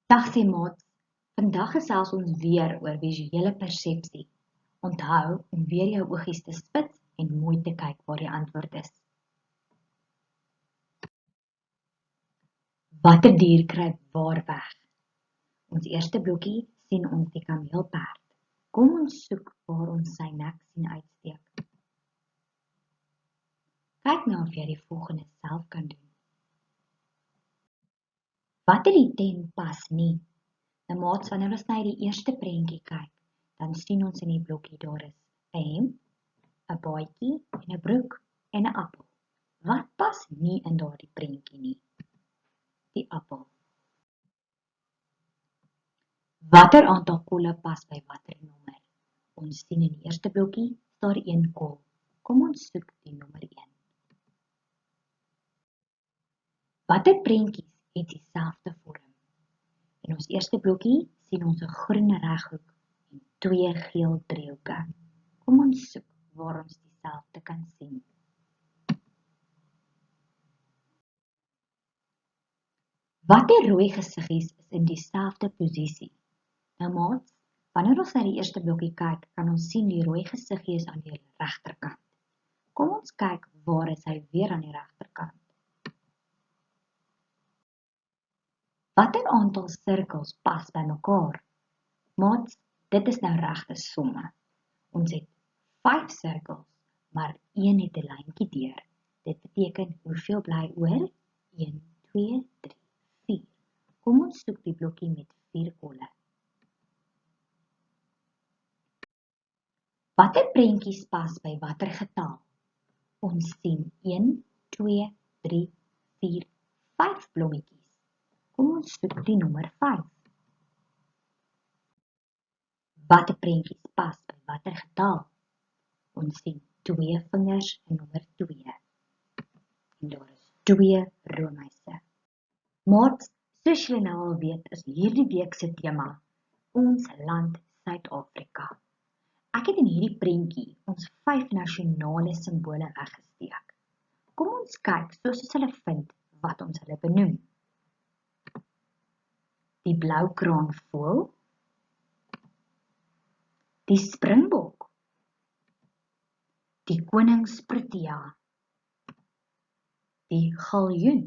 Dag sê maat, vandag gesels ons weer oor visuele persepsie. Onthou om weer jou oogies te spits en mooi te kyk waar die antwoord is. Watter dier kruip waar weg? Ons eerste blokkie sien ons die kameelperd. Kom ons soek waar ons sy nek sien uitsteek. Kyk nou of jy die volgende self kan doen. Wat in die tent pas nie? Nou maats, wanneer ons na die eerste prentjie kyk, dan sien ons in die blokkie daar is 'n hemp, 'n baadjie en 'n broek en 'n appel. Wat pas nie in daardie prentjie nie? Die appel. Watter aantal kolle pas by watter nommer? Ons sien in die eerste blokkie daar 1 kol. Kom ons soek die nommer 1. Watter prentjies het dieselfde vorm? In ons eerste blokkie sien ons 'n groen reghoek en 2 geel driehoeke. Kom ons soek waar ons dieselfde kan sien. Watter rooi gesiggies is in dieselfde posisie? Nou maats, wanneer ons na die eerste blokkie kyk, kan ons sien die rooi gesiggie is aan die regterkant. Kom ons kyk waar is hy weer aan die regterkant. Watter aantal sirkels pas by mekaar? Maats, dit is nou regte somme. Ons het 5 sirkels, maar 1 het 'n lyntjie deur. Dit beteken hoeveel bly oor? 1, 2, 3, 4. Kom ons soek die blokkie met 4 kolle. Watter prentjies pas by watter getal? Ons sien 1, 2, 3, 4, 5 blommetjies. Kom ons soek die nommer 5. Watter prentjies pas by watter getal? Ons sien 2 vingers en nommer 2. En daar is 2 roomhuise. Maats, soos julle nou al weet, is hierdie week se tema ons land Suid-Afrika. Ek het in hierdie prentjie ons 5 nasionale simbole weggesteek. Kom ons kyk soos ons hulle vind wat ons hulle benoem. Die bloukraanvoël, die springbok, die koningsprotea, die galjoen,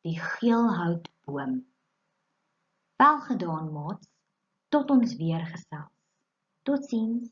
die geelhoutboom. Wel gedaan, maats, tot ons weer gesels. Totsiens.